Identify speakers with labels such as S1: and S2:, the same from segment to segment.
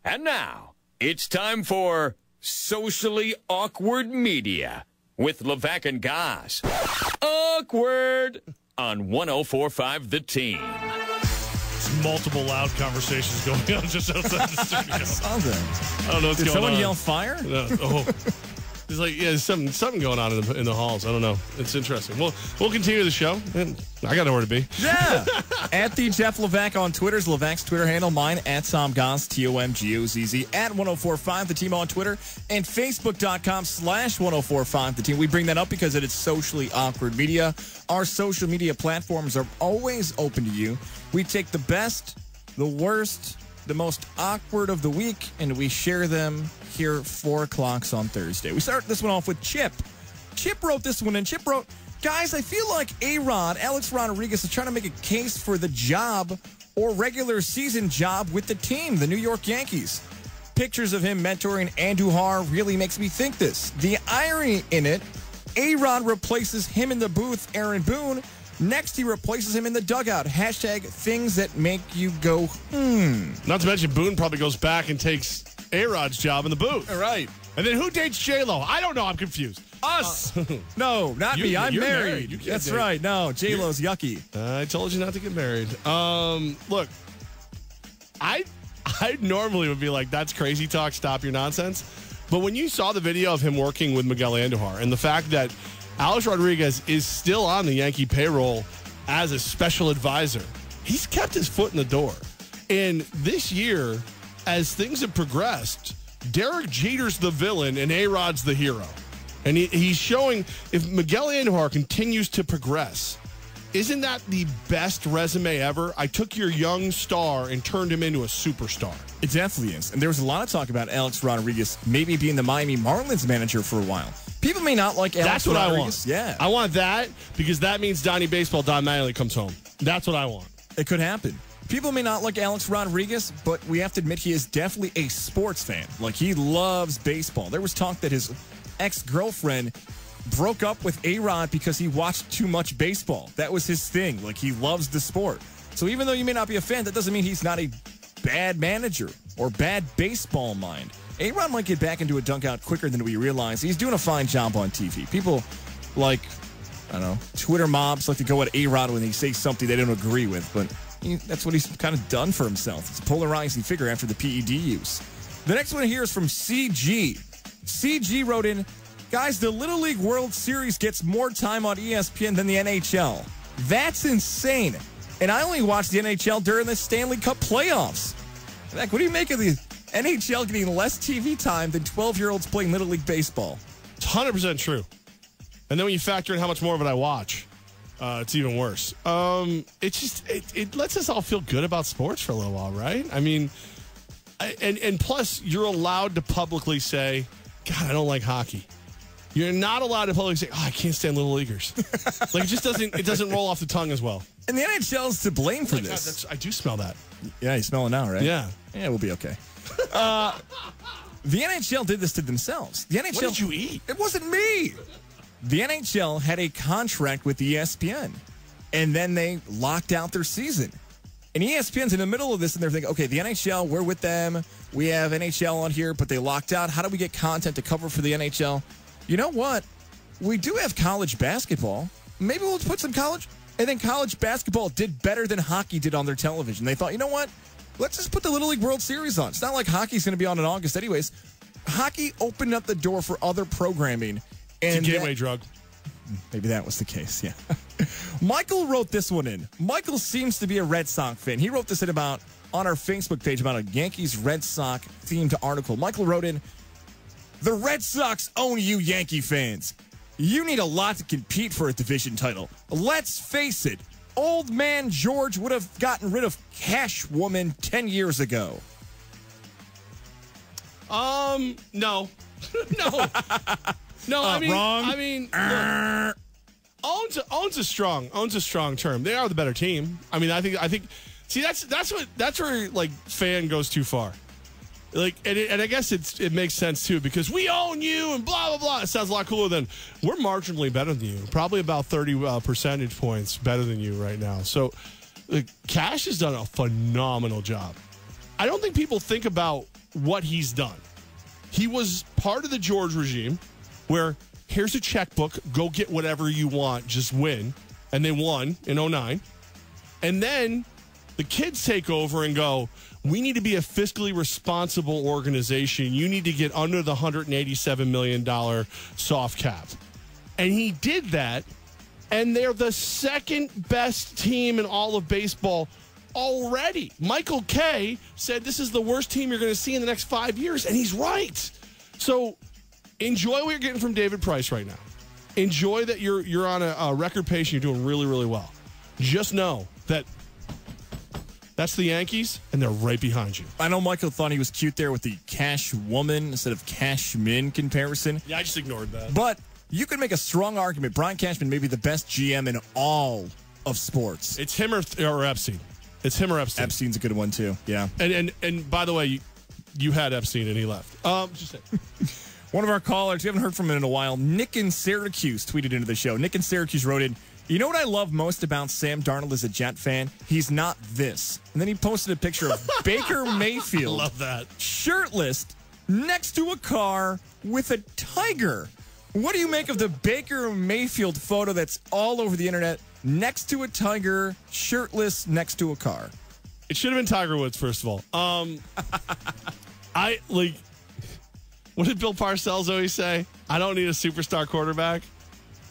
S1: And now, it's time for Socially Awkward Media with Levack and Goss. Awkward on 104.5 The Team.
S2: There's multiple loud conversations going on just outside the studio.
S3: I saw that.
S2: I don't know what's
S3: Did
S2: going on.
S3: someone yell fire?
S2: No. Oh. It's like, yeah, there's something going on in the halls. I don't know. It's interesting. We'll continue the show. And I got nowhere to be.
S3: Yeah. At the Jeff Levack on Twitter is Levack's Twitter handle. Mine at Tom Goss, TOMGOZZ, at 1045 The Team on Twitter, and Facebook.com/1045 The Team. We bring that up because it is socially awkward media. Our social media platforms are always open to you. We take the best, the worst, the most awkward of the week, and we share them here 4 o'clock on Thursday. We start this one off with Chip. Chip wrote this one, and Chip wrote, guys, I feel like A-Rod, Alex Rodriguez, is trying to make a case for the job or regular season job with the team, the New York Yankees. Pictures of him mentoring Andujar really makes me think this. The irony in it, A-Rod replaces him in the booth, Aaron Boone. Next, he replaces him in the dugout. Hashtag things that make you go,
S2: Not to mention, Boone probably goes back and takes A-Rod's job in the booth.
S3: All right.
S2: And then who dates J-Lo? I don't know. I'm confused.
S3: Us. No, not me. I'm
S2: you're
S3: married.
S2: You can't
S3: That's
S2: date.
S3: right. No, J-Lo's yucky.
S2: I told you not to get married. Look, I normally would be like, that's crazy talk. Stop your nonsense. But when you saw the video of him working with Miguel Andujar and the fact that Alex Rodriguez is still on the Yankee payroll as a special advisor, he's kept his foot in the door. And this year, as things have progressed, Derek Jeter's the villain and A-Rod's the hero. And he's showing, if Miguel Andujar continues to progress, isn't that the best resume ever? I took your young star and turned him into a superstar.
S3: It definitely is. And there was a lot of talk about Alex Rodriguez maybe being the Miami Marlins manager for a while. People may not like Alex
S2: Rodriguez. That's what
S3: Rodriguez.
S2: I want.
S3: Yeah.
S2: I want that because that means Donnie Baseball, Don Mattingly comes home. That's what I want.
S3: It could happen. People may not like Alex Rodriguez, but we have to admit he is definitely a sports fan. Like, he loves baseball. There was talk that his ex-girlfriend broke up with A-Rod because he watched too much baseball. That was his thing. Like, he loves the sport. So even though you may not be a fan, that doesn't mean he's not a bad manager or bad baseball mind. A-Rod might get back into a dugout quicker than we realize. He's doing a fine job on TV. People like, I don't know, Twitter mobs like to go at A-Rod when they say something they don't agree with, but that's what he's kind of done for himself. It's a polarizing figure after the PED use. The next one here is from CG. CG wrote in, guys, the Little League World Series gets more time on ESPN than the NHL. That's insane. And I only watch the NHL during the Stanley Cup playoffs. Like, what do you make of the NHL getting less TV time than 12-year-olds playing Little League baseball?
S2: It's 100% true. And then when you factor in how much more of it I watch, it's even worse. It lets us all feel good about sports for a little while, right? I mean, and plus, you're allowed to publicly say, God, I don't like hockey. You're not allowed to publicly say, oh, I can't stand Little Leaguers. Like, it doesn't roll off the tongue as well.
S3: And the NHL is to blame for this.
S2: God, I do smell that.
S3: Yeah, you smell it now, right?
S2: Yeah.
S3: Yeah, we'll be okay. The NHL did this to themselves. The NHL,
S2: what did you eat?
S3: It wasn't me. The NHL had a contract with ESPN, and then they locked out their season. And ESPN's in the middle of this, and they're thinking, okay, the NHL, we're with them. We have NHL on here, but they locked out. How do we get content to cover for the NHL? You know what? We do have college basketball. Maybe we'll put some college. And then college basketball did better than hockey did on their television. They thought, you know what? Let's just put the Little League World Series on. It's not like hockey's going to be on in August anyways. Hockey opened up the door for other programming. And
S2: it's a gateway drug.
S3: Maybe that was the case, yeah. Michael wrote this one in. Michael seems to be a Red Sox fan. He wrote this in on our Facebook page about a Yankees-Red Sox themed article. Michael wrote in, the Red Sox own you Yankee fans. You need a lot to compete for a division title. Let's face it, old man George would have gotten rid of Cash Woman 10 years ago.
S2: No. No. No, I mean,
S3: wrong.
S2: I mean, owns a strong term. They are the better team. I mean, I think. See, that's where like fan goes too far. Like, and I guess it makes sense too because we own you and blah blah blah. It sounds a lot cooler than we're marginally better than you. Probably about 30 percentage points better than you right now. So, Cash has done a phenomenal job. I don't think people think about what he's done. He was part of the George regime where here's a checkbook, go get whatever you want, just win. And they won in 2009. And then the kids take over and go, we need to be a fiscally responsible organization. You need to get under the $187 million soft cap. And he did that, and they're the second best team in all of baseball already. Michael Kay said this is the worst team you're going to see in the next 5 years, and he's right. So enjoy what you're getting from David Price right now. Enjoy that you're on a record pace and you're doing really, really well. Just know that that's the Yankees, and they're right behind you.
S3: I know Michael thought he was cute there with the Cash Woman instead of Cashman comparison.
S2: Yeah, I just ignored that.
S3: But you could make a strong argument. Brian Cashman may be the best GM in all of sports.
S2: It's him or Epstein. It's him or Epstein.
S3: Epstein's a good one, too. Yeah.
S2: And by the way, you had Epstein, and he left. Just saying.
S3: One of our callers, we haven't heard from him in a while, Nick in Syracuse, tweeted into the show. Nick in Syracuse wrote in, you know what I love most about Sam Darnold as a Jet fan? He's not this. And then he posted a picture of Baker Mayfield.
S2: I love that.
S3: Shirtless next to a car with a tiger. What do you make of the Baker Mayfield photo that's all over the internet? Next to a tiger, shirtless next to a car.
S2: It should have been Tiger Woods, first of all. What did Bill Parcells always say? I don't need a superstar quarterback.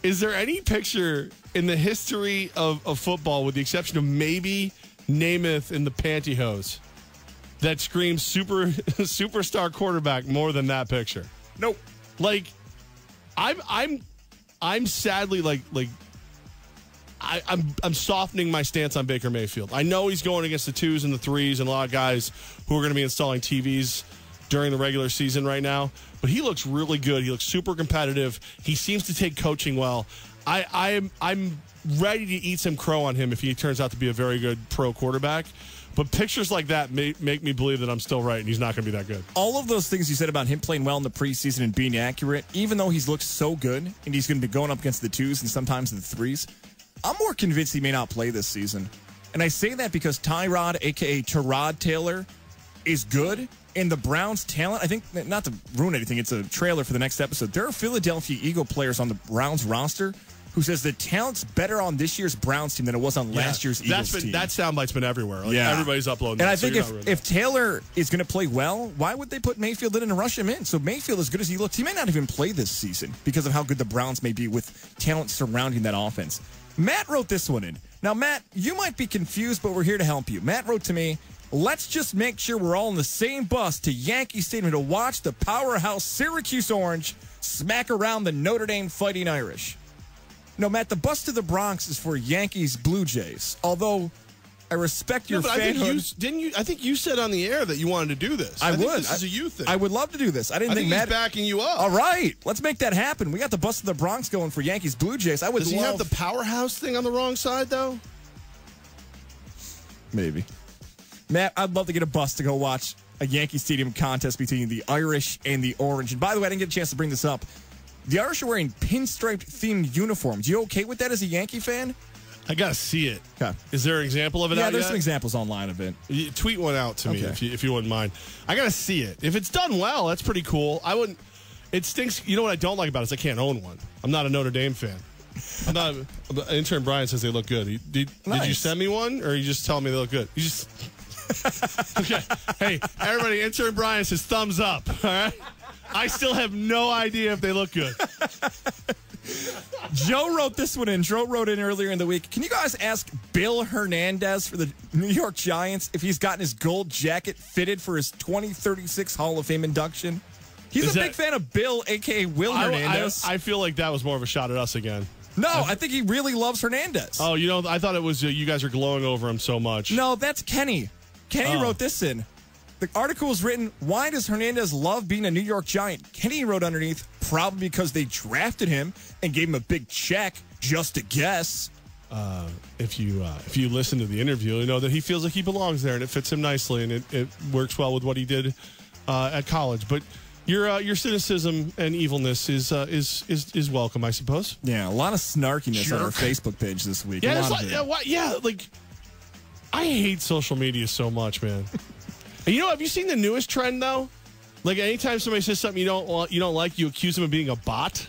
S2: Is there any picture in the history of football, with the exception of maybe Namath in the pantyhose, that screams superstar quarterback more than that picture?
S3: Nope.
S2: Like, I'm sadly I'm softening my stance on Baker Mayfield. I know he's going against the 2s and the 3s and a lot of guys who are going to be installing TVs during the regular season right now, but he looks really good. He looks super competitive. He seems to take coaching well. I'm ready to eat some crow on him if he turns out to be a very good pro quarterback. But pictures like that make me believe that I'm still right and he's not going to be that good.
S3: All of those things you said about him playing well in the preseason and being accurate, even though he's looked so good and he's going to be going up against the 2s and sometimes the 3s, I'm more convinced he may not play this season. And I say that because Tyrod, a.k.a. Tyrod Taylor, is good. And the Browns' talent, I think, not to ruin anything, it's a trailer for the next episode. There are Philadelphia Eagle players on the Browns roster who says the talent's better on this year's Browns team than it was on last year's Eagles team.
S2: That soundbite's been everywhere. Everybody's uploading
S3: and
S2: that.
S3: I think if Taylor is going to play well, why would they put Mayfield in and rush him in? So Mayfield, as good as he looks, he may not even play this season because of how good the Browns may be with talent surrounding that offense. Matt wrote this one in. Now, Matt, you might be confused, but we're here to help you. Matt wrote to me, let's just make sure we're all in the same bus to Yankee Stadium to watch the powerhouse Syracuse Orange smack around the Notre Dame Fighting Irish. No, Matt, the bus to the Bronx is for Yankees Blue Jays. Although I respect your fanhood.
S2: I think you said on the air that you wanted to do this.
S3: I would.
S2: This is a you thing.
S3: I would love to do this. I think
S2: Matt he's backing you up.
S3: All right, let's make that happen. We got the bus to the Bronx going for Yankees Blue Jays.
S2: Does he have the powerhouse thing on the wrong side though?
S3: Maybe. Matt, I'd love to get a bus to go watch a Yankee Stadium contest between the Irish and the Orange. And by the way, I didn't get a chance to bring this up. The Irish are wearing pinstripe-themed uniforms. You okay with that as a Yankee fan?
S2: I got to see it.
S3: Okay.
S2: Is there an example of it out
S3: Yeah, there's
S2: yet?
S3: some examples online of it.
S2: You tweet one out to me if you wouldn't mind. I got to see it. If it's done well, that's pretty cool. I wouldn't. It stinks. You know what I don't like about it is I can't own one. I'm not a Notre Dame fan. I'm not. Intern Brian says they look good. Did you send me one, or you just tell me they look good? You just. Okay. Hey, everybody, Intern Brian says thumbs up. All right. I still have no idea if they look good.
S3: Joe wrote this one in. Joe wrote in earlier in the week. Can you guys ask Bill Hernandez for the New York Giants if he's gotten his gold jacket fitted for his 2036 Hall of Fame induction? He's a big fan of Bill, a.k.a. Will Hernandez.
S2: I feel like that was more of a shot at us again.
S3: No, I think he really loves Hernandez.
S2: Oh, I thought it was you guys are glowing over him so much.
S3: No, that's Kenny. Kenny wrote this in. The article was written, why does Hernandez love being a New York Giant? Kenny wrote underneath, probably because they drafted him and gave him a big check, just a guess.
S2: If you listen to the interview, you know that he feels like he belongs there and it fits him nicely and it works well with what he did at college. But your cynicism and evilness is welcome, I suppose.
S3: Yeah, a lot of snarkiness on our Facebook page this week.
S2: Yeah, I hate social media so much, man. And have you seen the newest trend though? Like anytime somebody says something you don't like, you accuse them of being a bot,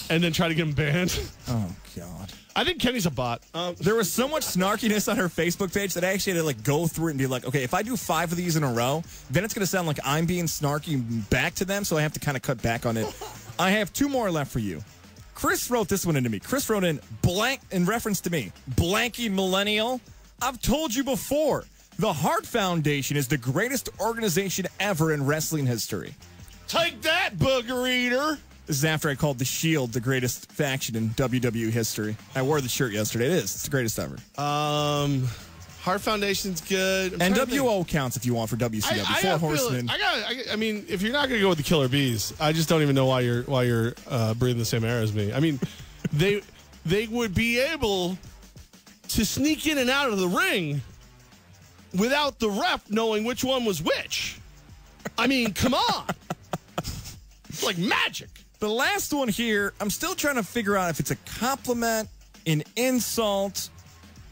S2: and then try to get them banned.
S3: Oh God.
S2: I think Kenny's a bot.
S3: There was so much snarkiness on her Facebook page that I actually had to go through it and be like, okay, if I do 5 of these in a row, then it's going to sound like I'm being snarky back to them, so I have to kind of cut back on it. I have 2 more left for you. Chris wrote this one into me. Chris wrote in reference to me, blanky millennial. I've told you before, the Hart Foundation is the greatest organization ever in wrestling history.
S2: Take that, booger eater.
S3: This is after I called The Shield the greatest faction in WWE history. I wore the shirt yesterday. It is. It's the greatest ever.
S2: Hart Foundation's good.
S3: NWO counts if you want for WCW. Four Horsemen.
S2: I mean, if you're not going to go with the Killer Bees, I just don't even know why you're breathing the same air as me. I mean, they would be able to sneak in and out of the ring without the ref knowing which one was which. I mean, come on. It's like magic.
S3: The last one here, I'm still trying to figure out if it's a compliment, an insult.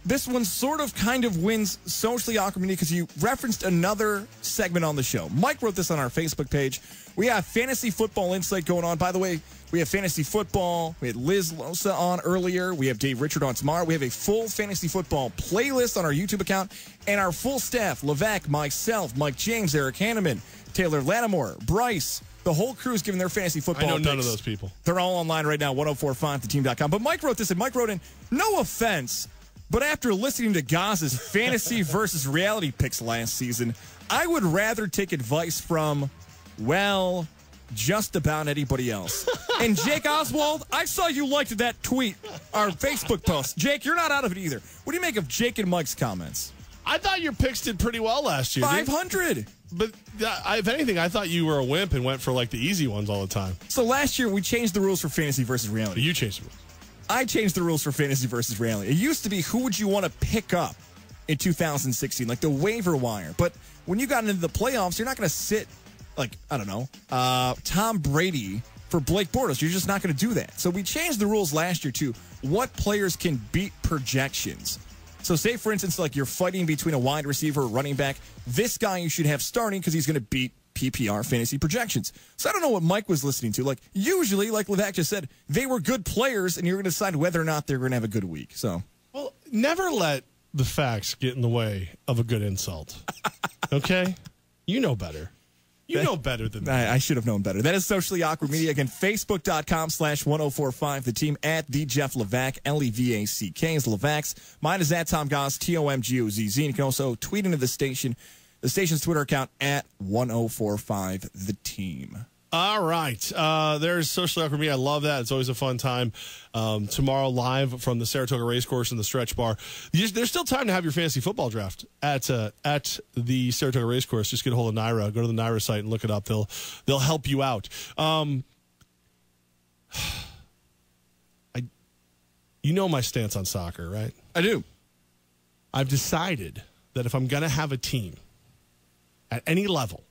S3: This one sort of kind of wins socially awkward because you referenced another segment on the show. Mike wrote this on our Facebook page. We have fantasy football insight going on. By the way, we have fantasy football. We had Liz Losa on earlier. We have Dave Richard on tomorrow. We have a full fantasy football playlist on our YouTube account. And our full staff, Levack, myself, Mike James, Eric Hanneman, Taylor Lattimore, Bryce. The whole crew is giving their fantasy football
S2: I know
S3: picks.
S2: none of those people.
S3: They're all online right now, 1045theteam.com. But Mike wrote this, and Mike wrote in, no offense, but after listening to Gaz's fantasy versus reality picks last season, I would rather take advice from, well, just about anybody else. And Jake Oswald, I saw you liked that tweet, our Facebook post. Jake, you're not out of it either. What do you make of Jake and Mike's comments?
S2: I thought your picks did pretty well last year.
S3: 500.
S2: But if anything, I thought you were a wimp and went for like the easy ones all the time.
S3: So last year, we changed the rules for fantasy versus reality.
S2: You changed the rules.
S3: I changed the rules for fantasy versus reality. It used to be who would you want to pick up in 2016, like the waiver wire. But when you got into the playoffs, you're not going to sit like, I don't know, Tom Brady for Blake Bortles. You're just not going to do that. So we changed the rules last year to what players can beat projections. So say, for instance, like you're fighting between a wide receiver or running back. This guy you should have starting because he's going to beat PPR fantasy projections. So I don't know what Mike was listening to. Like usually, like Levack just said, they were good players and you're going to decide whether or not they're going to have a good week. So,
S2: well, never let the facts get in the way of a good insult. Okay? You know better. You know better than that.
S3: I should have known better. That is Socially Awkward Media. Again, Facebook.com/1045 the team at the Jeff Levack, Levack is Levack's. Mine is at Tom Goss, TOMGOZZ. And you can also tweet into the station, the station's Twitter account at 1045 the team.
S2: All right. There's Socially Awkward Media. I love that. It's always a fun time. Tomorrow, live from the Saratoga Racecourse and the Stretch Bar. There's still time to have your fantasy football draft at the Saratoga Racecourse. Just get a hold of Naira. Go to the Naira site and look it up. They'll help you out. You know my stance on soccer, right?
S3: I do.
S2: I've decided that if I'm going to have a team at any level,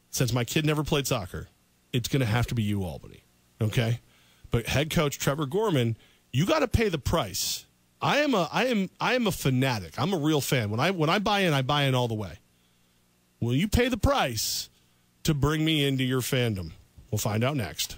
S2: since my kid never played soccer, it's going to have to be you, Albany. Okay? But head coach Trevor Gorman, you got to pay the price. I am a fanatic. I'm a real fan. When I buy in all the way. Will you pay the price to bring me into your fandom? We'll find out next.